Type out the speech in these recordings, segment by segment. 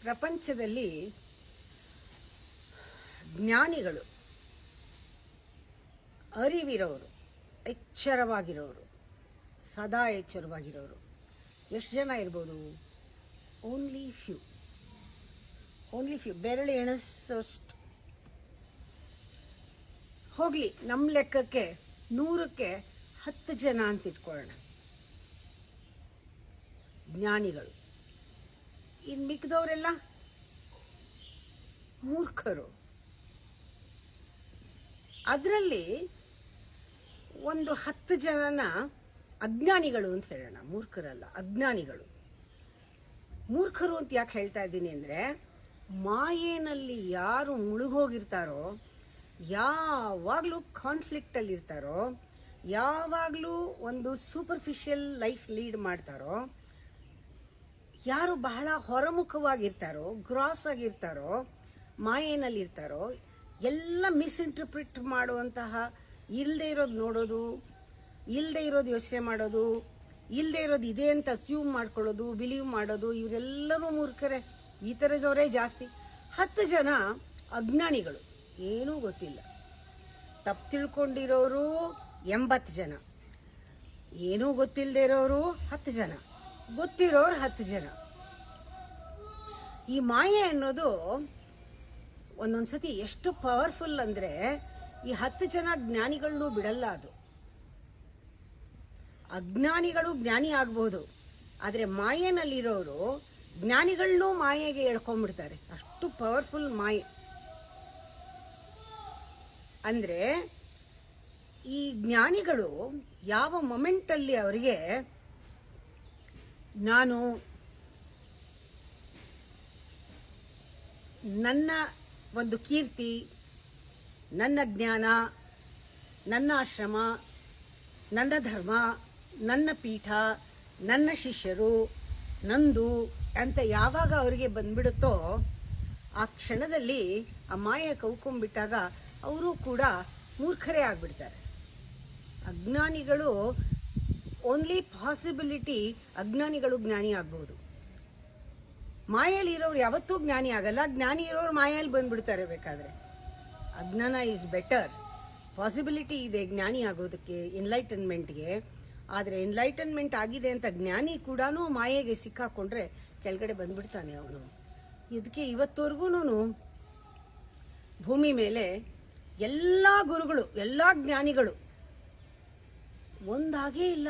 ಪ್ರಪಂಚದಲ್ಲಿ ಜ್ಞಾನಿಗಳು, ಅರಿವಿರೋರು, ಎಚ್ಚರವಾಗಿರೋರು, ಸದಾ ಎಚ್ಚರವಾಗಿರೋರು ಎಷ್ಟು ಜನ ಇರ್ಬೋದು? ಓನ್ಲಿ ಫ್ಯೂ, ಬೆರಳು ಎಣಿಸೋಷ್ಟು. ಹೋಗ್ಲಿ, ನಮ್ಮ ಲೆಕ್ಕಕ್ಕೆ 100ಕ್ಕೆ 10 ಜನ ಅಂತ ಇಟ್ಕೊಳ್ಳೋಣ ಜ್ಞಾನಿಗಳು. ಇನ್ನು ಮಿಕ್ಕಿದವರೆಲ್ಲ ಮೂರ್ಖರು. ಅದರಲ್ಲಿ ಒಂದು 10 ಜನನ ಅಜ್ಞಾನಿಗಳು ಅಂತ ಹೇಳೋಣ, ಮೂರ್ಖರಲ್ಲ, ಅಜ್ಞಾನಿಗಳು. ಮೂರ್ಖರು ಅಂತ ಯಾಕೆ ಹೇಳ್ತಾ ಇದ್ದೀನಿ ಅಂದರೆ, ಮಾಯೆನಲ್ಲಿ ಯಾರು ಮುಳುಗೋಗಿರ್ತಾರೋ, ಯಾವಾಗಲೂ ಕಾನ್ಫ್ಲಿಕ್ಟಲ್ಲಿ ಇರ್ತಾರೋ, ಯಾವಾಗಲೂ ಒಂದು ಸೂಪರ್ಫಿಷಿಯಲ್ ಲೈಫ್ ಲೀಡ್ ಮಾಡ್ತಾರೋ, ಯಾರು ಬಹಳ ಹೊರಮುಖವಾಗಿರ್ತಾರೋ, ಗ್ರಾಸ್ ಆಗಿರ್ತಾರೋ, ಮಾಯೆನಲ್ಲಿರ್ತಾರೋ, ಎಲ್ಲ ಮಿಸ್ಇಂಟರ್ಪ್ರಿಟ್ ಮಾಡುವಂತಹ, ಇಲ್ಲದೆ ಇರೋದು ನೋಡೋದು, ಇಲ್ಲದೆ ಇರೋದು ಯೋಚನೆ ಮಾಡೋದು, ಇಲ್ಲದೆ ಇರೋದು ಇದೆ ಅಂತ ಅಸ್ಯೂಮ್ ಮಾಡ್ಕೊಳ್ಳೋದು, ಬಿಲೀವ್ ಮಾಡೋದು, ಇವರೆಲ್ಲರೂ ಮೂರ್ಖರೇ. ಈ ಥರದವರೇ ಜಾಸ್ತಿ. 10 ಜನ ಅಜ್ಞಾನಿಗಳು, ಏನೂ ಗೊತ್ತಿಲ್ಲ. ತಪ್ಪು ತಿಳ್ಕೊಂಡಿರೋರು 80 ಜನ, ಏನೂ ಗೊತ್ತಿಲ್ಲದೆ ಇರೋರು 10 ಜನ, ಗೊತ್ತಿರೋರು 10 ಜನ. ಈ ಮಾಯೆ ಅನ್ನೋದು ಒಂದೊಂದ್ಸತಿ ಎಷ್ಟು ಪವರ್ಫುಲ್ ಅಂದರೆ, ಈ 10 ಜನ ಜ್ಞಾನಿಗಳನ್ನೂ ಬಿಡಲ್ಲ. ಅದು ಅಜ್ಞಾನಿಗಳು ಜ್ಞಾನಿ ಆಗ್ಬಹುದು, ಆದರೆ ಮಾಯೆನಲ್ಲಿರೋರು ಜ್ಞಾನಿಗಳನ್ನೂ ಮಾಯೆಗೆ ಎಳ್ಕೊಂಡ್ಬಿಡ್ತಾರೆ. ಅಷ್ಟು ಪವರ್ಫುಲ್ ಮಾಯೆ. ಅಂದರೆ ಈ ಜ್ಞಾನಿಗಳು ಯಾವ ಮೊಮೆಂಟಲ್ಲಿ ಅವರಿಗೆ ನಾನು ನನ್ನ ಒಂದು ಕೀರ್ತಿ, ನನ್ನ ಜ್ಞಾನ, ನನ್ನ ಆಶ್ರಮ, ನನ್ನ ಧರ್ಮ, ನನ್ನ ಪೀಠ, ನನ್ನ ಶಿಷ್ಯರು, ನಂದು ಅಂತ ಯಾವಾಗ ಅವರಿಗೆ ಬಂದ್ಬಿಡುತ್ತೋ, ಆ ಕ್ಷಣದಲ್ಲಿ ಆ ಮಾಯೆ ಕವ್ಕೊಂಡ್ಬಿಟ್ಟಾಗ ಅವರು ಕೂಡ ಮೂರ್ಖರೇ ಆಗ್ಬಿಡ್ತಾರೆ. ಅಜ್ಞಾನಿಗಳು ಓನ್ಲಿ ಪಾಸಿಬಿಲಿಟಿ, ಅಜ್ಞಾನಿಗಳು ಜ್ಞಾನಿ ಆಗ್ಬಹುದು. ಮಾಯಲ್ಲಿ ಇರೋರು ಯಾವತ್ತೂ ಜ್ಞಾನಿ ಆಗಲ್ಲ, ಜ್ಞಾನಿ ಇರೋರು ಮಾಯಲ್ಲಿ ಬಂದ್ಬಿಡ್ತಾರೆ ಬೇಕಾದ್ರೆ. ಅಜ್ಞಾನ ಈಸ್ ಬೆಟರ್. ಪಾಸಿಬಿಲಿಟಿ ಇದೆ ಜ್ಞಾನಿ ಆಗೋದಕ್ಕೆ, ಎನ್ಲೈಟನ್ಮೆಂಟ್ಗೆ. ಆದರೆ ಎನ್ಲೈಟನ್ಮೆಂಟ್ ಆಗಿದೆ ಅಂತ ಜ್ಞಾನಿ ಕೂಡ ಮಾಯೆಗೆ ಸಿಕ್ಕಾಕೊಂಡ್ರೆ ಕೆಳಗಡೆ ಬಂದ್ಬಿಡ್ತಾನೆ ಅವನು. ಇದಕ್ಕೆ ಇವತ್ತವರೆಗೂ ಭೂಮಿ ಮೇಲೆ ಎಲ್ಲ ಗುರುಗಳು, ಎಲ್ಲ ಜ್ಞಾನಿಗಳು ಒಂದಾಗೇ ಇಲ್ಲ.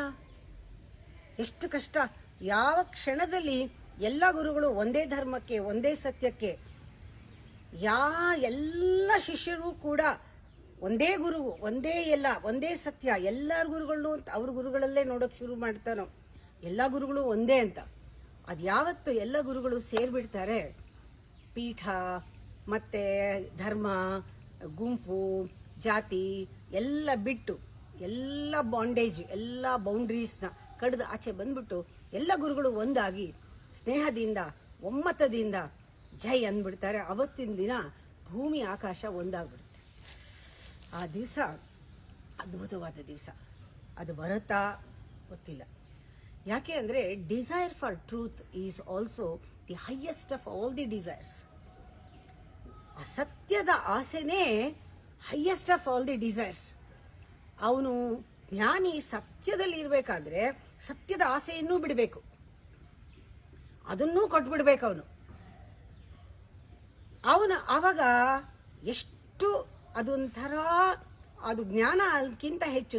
ಎಷ್ಟು ಕಷ್ಟ! ಯಾವ ಕ್ಷಣದಲ್ಲಿ ಎಲ್ಲ ಗುರುಗಳು ಒಂದೇ ಧರ್ಮಕ್ಕೆ, ಒಂದೇ ಸತ್ಯಕ್ಕೆ, ಎಲ್ಲ ಶಿಷ್ಯರು ಕೂಡ ಒಂದೇ ಗುರು, ಒಂದೇ ಎಲ್ಲ, ಒಂದೇ ಸತ್ಯ, ಎಲ್ಲ ಗುರುಗಳು ಅವ್ರ ಗುರುಗಳಲ್ಲೇ ನೋಡೋಕೆ ಶುರು ಮಾಡ್ತಾನೋ, ಎಲ್ಲ ಗುರುಗಳು ಒಂದೇ ಅಂತ. ಅದು ಯಾವತ್ತು ಎಲ್ಲ ಗುರುಗಳು ಸೇರ್ಬಿಡ್ತಾರೆ, ಪೀಠ ಮತ್ತೆ ಧರ್ಮ, ಗುಂಪು, ಜಾತಿ ಎಲ್ಲ ಬಿಟ್ಟು, ಎಲ್ಲ ಬಾಂಡೇಜ್, ಎಲ್ಲ ಬೌಂಡ್ರೀಸ್ನ ಕಡ್ದು ಆಚೆ ಬಂದ್ಬಿಟ್ಟು ಎಲ್ಲ ಗುರುಗಳು ಒಂದಾಗಿ ಸ್ನೇಹದಿಂದ, ಒಮ್ಮತದಿಂದ ಜೈ ಅಂದ್ಬಿಡ್ತಾರೆ. ಅವತ್ತಿನ ದಿನ ಭೂಮಿ ಆಕಾಶ ಒಂದಾಗ್ಬಿಡುತ್ತೆ. ಆ ದಿವಸ ಅದ್ಭುತವಾದ ದಿವಸ. ಅದು ಬರುತ್ತಾ ಗೊತ್ತಿಲ್ಲ. ಯಾಕೆ ಅಂದರೆ, desire for truth is also the highest of all the desires. ಆ ಸತ್ಯದ ಆಸೆನೇ highest of all the desires. ಅವನು ಜ್ಞಾನಿ ಸತ್ಯದಲ್ಲಿ ಇರಬೇಕಾದ್ರೆ ಸತ್ಯದ ಆಸೆಯನ್ನೂ ಬಿಡಬೇಕು, ಅದನ್ನೂ ಕೊಟ್ಬಿಡ್ಬೇಕು ಅವನು. ಆವಾಗ ಎಷ್ಟು ಅದೊಂಥರ, ಅದು ಜ್ಞಾನ ಅದಕ್ಕಿಂತ ಹೆಚ್ಚು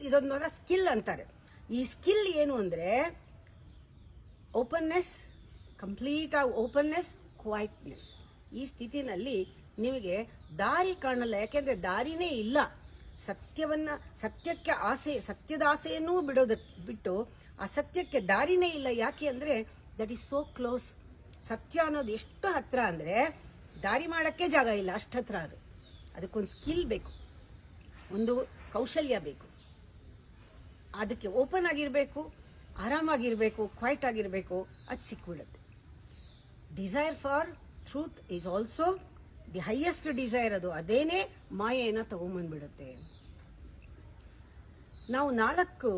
ಇದೊಂಥರ ಸ್ಕಿಲ್ ಅಂತಾರೆ. ಈ ಸ್ಕಿಲ್ ಏನು ಅಂದರೆ ಓಪನ್ನೆಸ್, ಕಂಪ್ಲೀಟ್ ಓಪನ್ನೆಸ್, ಕ್ವೈಟ್ನೆಸ್. ಈ ಸ್ಥಿತಿನಲ್ಲಿ ನಿಮಗೆ ದಾರಿ ಕಾಣಲ್ಲ, ಯಾಕೆಂದ್ರೆ ದಾರಿನೇ ಇಲ್ಲ. ಸತ್ಯಕ್ಕೆ ಆಸೆ, ಸತ್ಯದ ಆಸೆಯನ್ನೂ ಬಿಟ್ಟು ಆ ಸತ್ಯಕ್ಕೆ ದಾರಿನೇ ಇಲ್ಲ. ಯಾಕೆ ಅಂದರೆ ದಟ್ ಈಸ್ ಸೋ ಕ್ಲೋಸ್. ಸತ್ಯ ಅನ್ನೋದು ಎಷ್ಟು ಹತ್ರ ಅಂದರೆ ದಾರಿ ಮಾಡೋಕ್ಕೆ ಜಾಗ ಇಲ್ಲ, ಅಷ್ಟು ಹತ್ರ ಅದು. ಅದಕ್ಕೊಂದು ಸ್ಕಿಲ್ ಬೇಕು, ಒಂದು ಕೌಶಲ್ಯ ಬೇಕು. ಅದಕ್ಕೆ ಓಪನ್ ಆಗಿರಬೇಕು, ಆರಾಮಾಗಿರಬೇಕು, ಕ್ವೈಟ್ ಆಗಿರಬೇಕು, ಅದು ಸಿಕ್ಬಿಡುತ್ತೆ. Desire for truth is also the highest desire. ಅದು ಅದೇನೇ ಮಾಯೆಯನ್ನು ತಗೊಂಬಂದ್ಬಿಡುತ್ತೆ. ನಾವು 4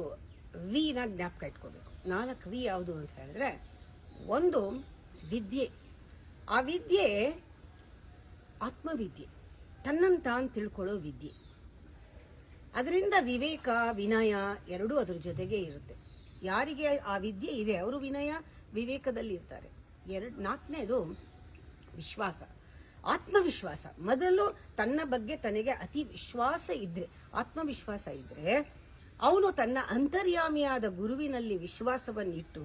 ವಿನ ಜ್ಞಾಪಕ ಇಟ್ಕೋಬೇಕು. 4 ವಿ ಯಾವುದು ಅಂತ ಹೇಳಿದ್ರೆ, ಒಂದು ವಿದ್ಯೆ. ಆ ವಿದ್ಯೆ ಆತ್ಮವಿದ್ಯೆ, ತನ್ನಂತ ತಿಳ್ಕೊಳ್ಳೋ ವಿದ್ಯೆ. ಅದರಿಂದ ವಿವೇಕ ವಿನಯ ಎರಡೂ ಅದ್ರ ಜೊತೆಗೆ ಇರುತ್ತೆ. ಯಾರಿಗೆ ಆ ವಿದ್ಯೆ ಇದೆ ಅವರು ವಿನಯ ವಿವೇಕದಲ್ಲಿ ಇರ್ತಾರೆ. ನಾಲ್ಕನೇದು ವಿಶ್ವಾಸ, ಆತ್ಮವಿಶ್ವಾಸ. ಮೊದಲು ತನ್ನ ಬಗ್ಗೆ ತನಗೆ ಅತಿ ವಿಶ್ವಾಸ ಇದ್ರೆ, ಆತ್ಮವಿಶ್ವಾಸ ಇದ್ರೆ ಅವನು ತನ್ನ ಅಂತರ್ಯಾಮಿಯಾದ ಗುರುವಿನಲ್ಲಿ ವಿಶ್ವಾಸವನ್ನಿಟ್ಟು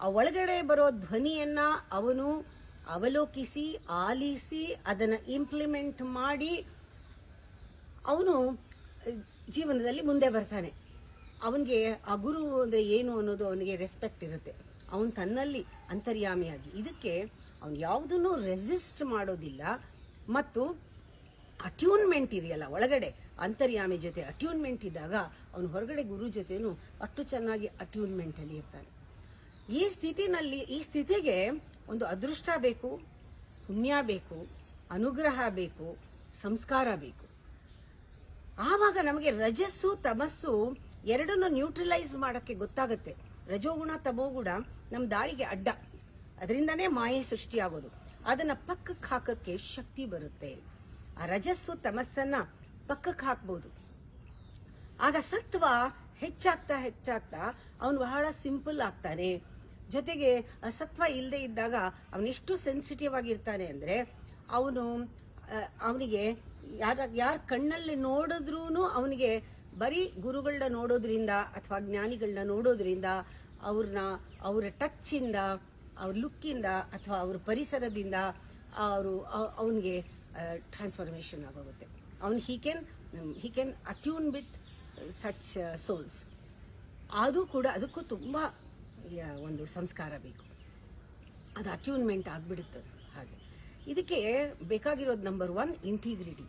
ಆ ಒಳಗಡೆ ಬರೋ ಧ್ವನಿಯನ್ನ ಅವನು ಅವಲೋಕಿಸಿ ಆಲಿಸಿ ಅದನ್ನು ಇಂಪ್ಲಿಮೆಂಟ್ ಮಾಡಿ ಅವನು ಜೀವನದಲ್ಲಿ ಮುಂದೆ ಬರ್ತಾನೆ. ಅವನಿಗೆ ಆ ಗುರು ಅಂದರೆ ಏನು ಅನ್ನೋದು ಅವನಿಗೆ ರೆಸ್ಪೆಕ್ಟ್ ಇರುತ್ತೆ. ಅವನು ತನ್ನಲ್ಲಿ ಅಂತರ್ಯಾಮಿಯಾಗಿ ಇದಕ್ಕೆ ಅವನು ಯಾವುದನ್ನು ರೆಸಿಸ್ಟ್ ಮಾಡೋದಿಲ್ಲ. ಮತ್ತು ಅಟ್ಯೂನ್ಮೆಂಟ್ ಇದೆಯಲ್ಲ ಒಳಗಡೆ ಅಂತರ್ಯಾಮಿ ಜೊತೆ ಅಟ್ಯೂನ್ಮೆಂಟ್ ಇದ್ದಾಗ ಅವನು ಹೊರಗಡೆ ಗುರು ಜೊತೆನೂ ಅಷ್ಟು ಚೆನ್ನಾಗಿ ಅಟ್ಯೂನ್ಮೆಂಟಲ್ಲಿ ಇರ್ತಾನೆ. ಈ ಸ್ಥಿತಿಗೆ ಒಂದು ಅದೃಷ್ಟ ಬೇಕು, ಪುಣ್ಯ ಬೇಕು, ಅನುಗ್ರಹ ಬೇಕು, ಸಂಸ್ಕಾರ ಬೇಕು. ಆವಾಗ ನಮಗೆ ರಜಸ್ಸು ತಮಸ್ಸು ಎರಡನ್ನು ನ್ಯೂಟ್ರಲೈಸ್ ಮಾಡೋಕ್ಕೆ ಗೊತ್ತಾಗುತ್ತೆ. ರಜೋಗುಣ ತಮೋಗುಣ ನಮ್ಮ ದಾರಿಗೆ ಅಡ್ಡ, ಅದರಿಂದನೇ ಮಾಯೆ ಸೃಷ್ಟಿಯಾಗೋದು. ಅದನ್ನ ಪಕ್ಕಕ್ಕೆ ಹಾಕಕ್ಕೆ ಶಕ್ತಿ ಬರುತ್ತೆ. ಆ ರಜಸ್ಸು ತಮಸ್ಸನ್ನ ಪಕ್ಕಕ್ಕೆ ಹಾಕ್ಬೋದು. ಆಗ ಸತ್ವ ಹೆಚ್ಚಾಗ್ತಾ ಹೆಚ್ಚಾಗ್ತಾ ಅವನು ಬಹಳ ಸಿಂಪಲ್ ಆಗ್ತಾನೆ. ಜೊತೆಗೆ ಸತ್ವ ಇಲ್ಲದೆ ಇದ್ದಾಗ ಅವನೆಷ್ಟು ಸೆನ್ಸಿಟಿವ್ ಆಗಿರ್ತಾನೆ ಅಂದ್ರೆ ಅವನಿಗೆ ಯಾರ ಕಣ್ಣಲ್ಲಿ ನೋಡಿದ್ರೂ ಅವನಿಗೆ ಬರೀ ಗುರುಗಳನ್ನ ನೋಡೋದ್ರಿಂದ ಅಥವಾ ಜ್ಞಾನಿಗಳನ್ನ ನೋಡೋದ್ರಿಂದ ಅವರ ಟಚ್ಚಿಂದ, ಅವ್ರ ಲುಕ್ಕಿಂದ ಅಥವಾ ಅವ್ರ ಪರಿಸರದಿಂದ ಅವನಿಗೆ ಟ್ರಾನ್ಸ್ಫಾರ್ಮೇಶನ್ ಆಗೋಗುತ್ತೆ. He can attune with such souls. ಅದಕ್ಕೂ ತುಂಬ ಒಂದು ಸಂಸ್ಕಾರ ಬೇಕು. ಅದು ಅಟ್ಯೂನ್ಮೆಂಟ್ ಆಗಿಬಿಡುತ್ತದೆ. ಹಾಗೆ ಇದಕ್ಕೆ ಬೇಕಾಗಿರೋದು ನಂಬರ್ 1 ಇಂಟಿಗ್ರಿಟಿ.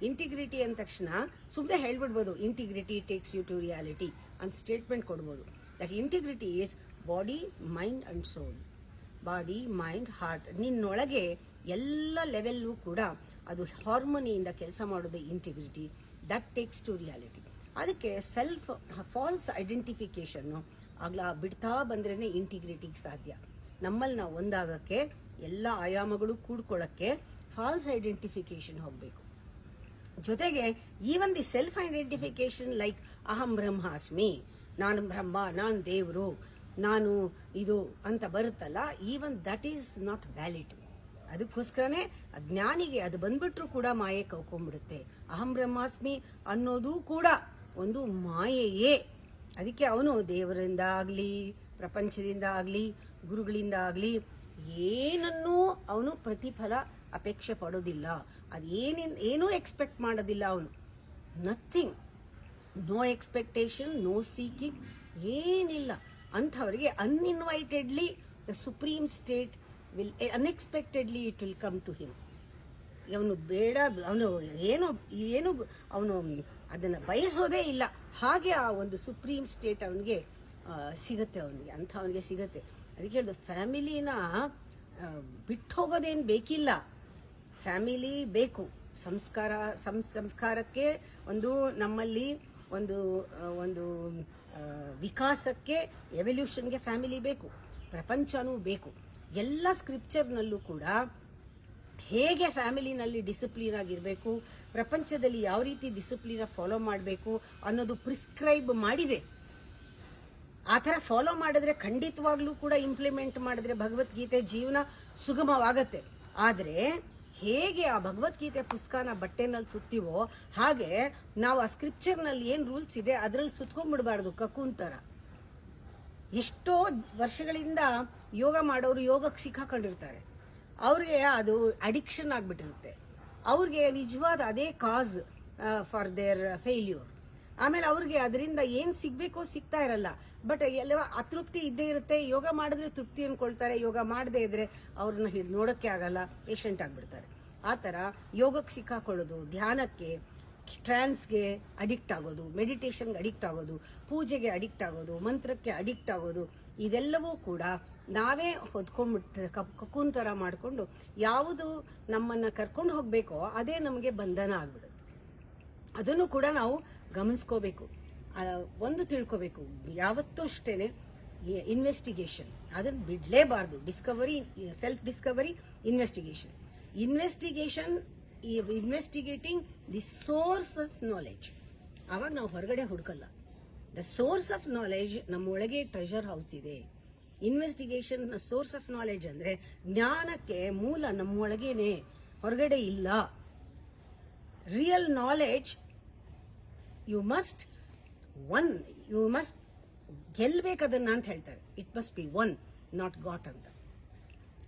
ಇಂಟಿಗ್ರಿಟಿ ಅಂದ ತಕ್ಷಣ ಸುಮ್ಮನೆ ಹೇಳ್ಬಿಡ್ಬೋದು, integrity takes you to reality ಅಂತ ಸ್ಟೇಟ್ಮೆಂಟ್ ಕೊಡ್ಬೋದು. That integrity is body, mind and soul. Body, mind, heart, ನಿನ್ನೊಳಗೆ ಎಲ್ಲ ಲೆವೆಲ್ಲೂ ಕೂಡ ಅದು ಹಾರ್ಮೋನಿಯಿಂದ ಕೆಲಸ ಮಾಡೋದು integrity. That takes to reality. ಅದಕ್ಕೆ ಫಾಲ್ಸ್ ಐಡೆಂಟಿಫಿಕೇಶನ್ನು ಬಿಡ್ತಾ ಬಂದ್ರೇನೆ ಇಂಟಿಗ್ರಿಟಿಗೆ ಸಾಧ್ಯ. ನಮ್ಮಲ್ಲಿ ನಾವು ಒಂದಾಗಕ್ಕೆ, ಎಲ್ಲ ಆಯಾಮಗಳು ಕೂಡ್ಕೊಳ್ಳಕ್ಕೆ ಫಾಲ್ಸ್ ಐಡೆಂಟಿಫಿಕೇಶನ್ ಹೋಗಬೇಕು. ಜೊತೆಗೆ even the self identification like ಅಹಂ ಬ್ರಹ್ಮಾಸ್ಮಿ, ನಾನು ಬ್ರಹ್ಮ, ನಾನು ದೇವರು, ನಾನು ಇದು ಅಂತ ಬರುತ್ತಲ್ಲ, even that is not valid. ಅದಕ್ಕೋಸ್ಕರನೇ ಜ್ಞಾನಿಗೆ ಅದು ಬಂದ್ಬಿಟ್ರು ಕೂಡ ಮಾಯೆ ಕಳ್ಕೊಂಡ್ಬಿಡುತ್ತೆ. ಅಹಂ ಬ್ರಹ್ಮಾಸ್ಮಿ ಅನ್ನೋದು ಕೂಡ ಒಂದು ಮಾಯೆಯೇ. ಅದಕ್ಕೆ ಅವನು ದೇವರಿಂದ ಆಗಲಿ, ಪ್ರಪಂಚದಿಂದ ಆಗಲಿ, ಗುರುಗಳಿಂದ ಆಗಲಿ ಏನನ್ನೂ ಅವನು ಪ್ರತಿಫಲ ಅಪೇಕ್ಷೆ ಪಡೋದಿಲ್ಲ. ಏನೂ ಎಕ್ಸ್ಪೆಕ್ಟ್ ಮಾಡೋದಿಲ್ಲ ಅವನು. Nothing, no expectation, no seeking, ಏನಿಲ್ಲ. ಅಂಥವರಿಗೆ uninvitedly the supreme state will unexpectedly it will come to him. ಅವನು ಬೇಡ, ಅವನು ಅದನ್ನು ಬಯಸೋದೇ ಇಲ್ಲ. ಹಾಗೆ ಆ ಒಂದು ಸುಪ್ರೀಂ ಸ್ಟೇಟ್ ಅವನಿಗೆ ಸಿಗುತ್ತೆ. ಅವನಿಗೆ ಸಿಗುತ್ತೆ. ಅದಕ್ಕೆ ಹೇಳಿದ ಫ್ಯಾಮಿಲಿನ ಬಿಟ್ಟು ಹೋಗೋದೇನು ಬೇಕಿಲ್ಲ. ಫ್ಯಾಮಿಲಿ ಬೇಕು. ಸಂಸ್ಕಾರಕ್ಕೆ ನಮ್ಮಲ್ಲಿ ಒಂದು ವಿಕಾಸಕ್ಕೆ, ಎವಲ್ಯೂಷನ್ಗೆ ಫ್ಯಾಮಿಲಿ ಬೇಕು. ಪ್ರಪಂಚನೂ ಬೇಕು. ಎಲ್ಲ ಸ್ಕ್ರಿಪ್ಚರ್ನಲ್ಲೂ ಕೂಡ ಹೇಗೆ ಫ್ಯಾಮಿಲಿನಲ್ಲಿ ಡಿಸಿಪ್ಲಿನ್ ಆಗಿರಬೇಕು, ಪ್ರಪಂಚದಲ್ಲಿ ಯಾವ ರೀತಿ ಡಿಸಿಪ್ಲಿನ ಫಾಲೋ ಮಾಡಬೇಕು ಅನ್ನೋದು ಪ್ರಿಸ್ಕ್ರೈಬ್ ಮಾಡಿದೆ. ಆ ಥರ ಫಾಲೋ ಮಾಡಿದ್ರೆ, ಖಂಡಿತವಾಗ್ಲೂ ಕೂಡ ಇಂಪ್ಲಿಮೆಂಟ್ ಮಾಡಿದ್ರೆ ಭಗವದ್ಗೀತೆ ಜೀವನ ಸುಗಮವಾಗತ್ತೆ. ಆದರೆ ಹೇಗೆ ಆ ಭಗವದ್ಗೀತೆ ಪುಸ್ತಕನ ಬಟ್ಟೆನಲ್ಲಿ ಸುತ್ತೀವೋ ಹಾಗೆ ನಾವು ಆ ಸ್ಕ್ರಿಪ್ಚರ್ನಲ್ಲಿ ಏನು ರೂಲ್ಸ್ ಇದೆ ಅದರಲ್ಲಿ ಸುತ್ಕೊಂಡ್ಬಿಡಬಾರ್ದು ಕಕೂನ್ ಥರ. ಎಷ್ಟೋ ವರ್ಷಗಳಿಂದ ಯೋಗ ಮಾಡೋರು ಯೋಗಕ್ಕೆ ಸಿಕ್ಕಾಕೊಂಡಿರ್ತಾರೆ. ಅವ್ರಿಗೆ ಅದು ಅಡಿಕ್ಷನ್ ಆಗಿಬಿಟ್ಟಿರುತ್ತೆ. ಅವ್ರಿಗೆ ನಿಜವಾದ ಅದೇ ಕಾಸ್ ಫಾರ್ ದೇರ್ ಫೇಲ್ಯೂರ್. ಆಮೇಲೆ ಅವ್ರಿಗೆ ಅದರಿಂದ ಏನು ಸಿಗಬೇಕೋ ಸಿಗ್ತಾ ಇರಲ್ಲ. ಬಟ್ ಎಲ್ಲ ಅತೃಪ್ತಿ ಇದ್ದೇ ಇರುತ್ತೆ. ಯೋಗ ಮಾಡಿದ್ರೆ ತೃಪ್ತಿ ಅನ್ಕೊಳ್ತಾರೆ. ಯೋಗ ಮಾಡದೇ ಇದ್ರೆ ಅವ್ರನ್ನ ನೋಡೋಕ್ಕೆ ಆಗಲ್ಲ, ಪೇಷಂಟ್ ಆಗಿಬಿಡ್ತಾರೆ. ಆ ಥರ ಯೋಗಕ್ಕೆ ಸಿಕ್ಕಾಕೊಳ್ಳೋದು, ಧ್ಯಾನಕ್ಕೆ, ಟ್ರಾನ್ಸ್ಗೆ ಅಡಿಕ್ಟ್ ಆಗೋದು, ಮೆಡಿಟೇಷನ್ಗೆ ಅಡಿಕ್ಟ್ ಆಗೋದು, ಪೂಜೆಗೆ ಅಡಿಕ್ಟ್ ಆಗೋದು, ಮಂತ್ರಕ್ಕೆ ಅಡಿಕ್ಟ್ ಆಗೋದು, ಇದೆಲ್ಲವೂ ಕೂಡ ನಾವೇ ಹೊದ್ಕೊಂಡ್ಬಿಟ್ಟು ಕಕೂನ್ ಥರ ಮಾಡಿಕೊಂಡು ಯಾವುದು ನಮ್ಮನ್ನು ಕರ್ಕೊಂಡು ಹೋಗಬೇಕೋ ಅದೇ ನಮಗೆ ಬಂಧನ ಆಗ್ಬಿಡುತ್ತೆ. ಅದನ್ನು ಕೂಡ ನಾವು ಗಮನಿಸ್ಕೋಬೇಕು. ಒಂದು ತಿಳ್ಕೋಬೇಕು, ಯಾವತ್ತೂ ಅಷ್ಟೇನೆ ಇನ್ವೆಸ್ಟಿಗೇಷನ್ ಅದನ್ನು ಬಿಡಲೇಬಾರ್ದು. Discovery, self discovery, investigation. Investigating the source of knowledge. ಆವಾಗ ನಾವು ಹೊರಗಡೆ ಹುಡುಕಲ್ಲ. ದ ಸೋರ್ಸ್ ಆಫ್ ನಾಲೆಡ್ಜ್ ನಮ್ಮೊಳಗೆ ಟ್ರೆಷರ್ ಹೌಸ್ ಇದೆ. ಇನ್ವೆಸ್ಟಿಗೇಷನ್ ಸೋರ್ಸ್ ಆಫ್ ನಾಲೆಡ್ಜ್ ಅಂದ್ರೆ ಜ್ಞಾನಕ್ಕೆ ಮೂಲ ನಮ್ಮೊಳಗೇನೆ, ಹೊರಗಡೆ ಇಲ್ಲ. ರಿಯಲ್ ನಾಲೆಡ್ಜ್ ಯು ಮಸ್ಟ್ ಗೆಲ್ಬೇಕದನ್ನ ಅಂತ ಹೇಳ್ತಾರೆ. It must be won, not got ಅಂತ.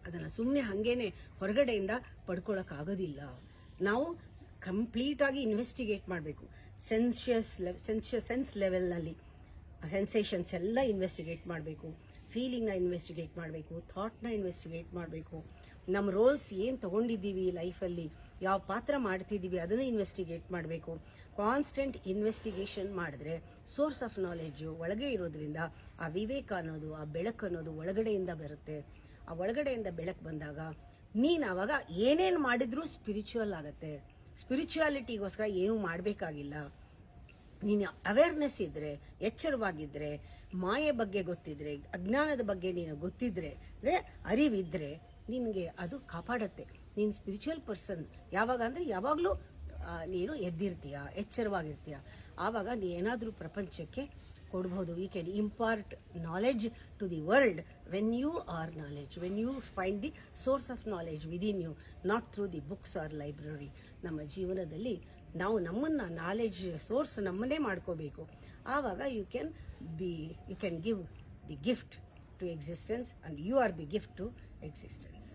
ಅದನ್ನ ಸುಮ್ಮನೆ ಹಂಗೇನೆ ಹೊರಗಡೆಯಿಂದ ಪಡ್ಕೊಳಕ್ ಆಗೋದಿಲ್ಲ. ನಾವು ಕಂಪ್ಲೀಟ್ ಆಗಿ ಇನ್ವೆಸ್ಟಿಗೇಟ್ ಮಾಡಬೇಕು. ಸೆನ್ಸ್ ಲೆವೆಲ್ನಲ್ಲಿ ಸೆನ್ಸೇಷನ್ಸ್ ಎಲ್ಲ ಇನ್ವೆಸ್ಟಿಗೇಟ್ ಮಾಡಬೇಕು, ಫೀಲಿಂಗ್ನ ಇನ್ವೆಸ್ಟಿಗೇಟ್ ಮಾಡಬೇಕು, ಥಾಟ್ನ ಇನ್ವೆಸ್ಟಿಗೇಟ್ ಮಾಡಬೇಕು, ನಮ್ಮ ರೋಲ್ಸ್ ಏನು ತಗೊಂಡಿದ್ದೀವಿ ಲೈಫಲ್ಲಿ, ಯಾವ ಪಾತ್ರ ಮಾಡ್ತಿದ್ದೀವಿ ಅದನ್ನು ಇನ್ವೆಸ್ಟಿಗೇಟ್ ಮಾಡಬೇಕು. ಕಾನ್ಸ್ಟೆಂಟ್ ಇನ್ವೆಸ್ಟಿಗೇಷನ್ ಮಾಡಿದ್ರೆ ಸೋರ್ಸ್ ಆಫ್ ನಾಲೆಡ್ಜು ಒಳಗೆ ಇರೋದ್ರಿಂದ ಆ ವಿವೇಕ ಅನ್ನೋದು, ಆ ಬೆಳಕು ಅನ್ನೋದು ಒಳಗಡೆಯಿಂದ ಬರುತ್ತೆ. ಆ ಒಳಗಡೆಯಿಂದ ಬೆಳಕು ಬಂದಾಗ ನೀನು ಅವಾಗ ಏನೇನು ಮಾಡಿದ್ರೂ ಸ್ಪಿರಿಚುವಲ್ ಆಗತ್ತೆ. ಸ್ಪಿರಿಚುಯಾಲಿಟಿಗೋಸ್ಕರ ಏನೂ ಮಾಡಬೇಕಾಗಿಲ್ಲ. ನೀನು ಅವೇರ್ನೆಸ್ ಇದ್ರೆ, ಎಚ್ಚರವಾಗಿದ್ರೆ, ಮಾಯೆ ಬಗ್ಗೆ ಗೊತ್ತಿದ್ರೆ, ಅಜ್ಞಾನದ ಬಗ್ಗೆ ನೀನು ಗೊತ್ತಿದ್ರೆ, ಅಂದರೆ ಅರಿವಿದ್ರೆ ನಿನಗೆ ಅದು ಕಾಪಾಡತ್ತೆ. ನೀನು ಸ್ಪಿರಿಚುವಲ್ ಪರ್ಸನ್ ಯಾವಾಗ ಅಂದರೆ ಯಾವಾಗಲೂ ನೀನು ಎದ್ದಿರ್ತೀಯ, ಎಚ್ಚರವಾಗಿರ್ತೀಯ. ಆವಾಗ ನೀ ಏನಾದರೂ ಪ್ರಪಂಚಕ್ಕೆ ಕೊಡ್ಬೋದು. You can impart knowledge to the world when you are knowledge, when you find the source of knowledge within you, not through the books or library. ನಮ್ಮ ಜೀವನದಲ್ಲಿ ನಾವು ನಮ್ಮನ್ನ ನಾಲೆಡ್ಜ್ ಸೋರ್ಸ್ ನಮ್ಮನ್ನೇ ಮಾಡ್ಕೋಬೇಕು. ಆವಾಗ you can give the gift to existence, and you are the gift to existence.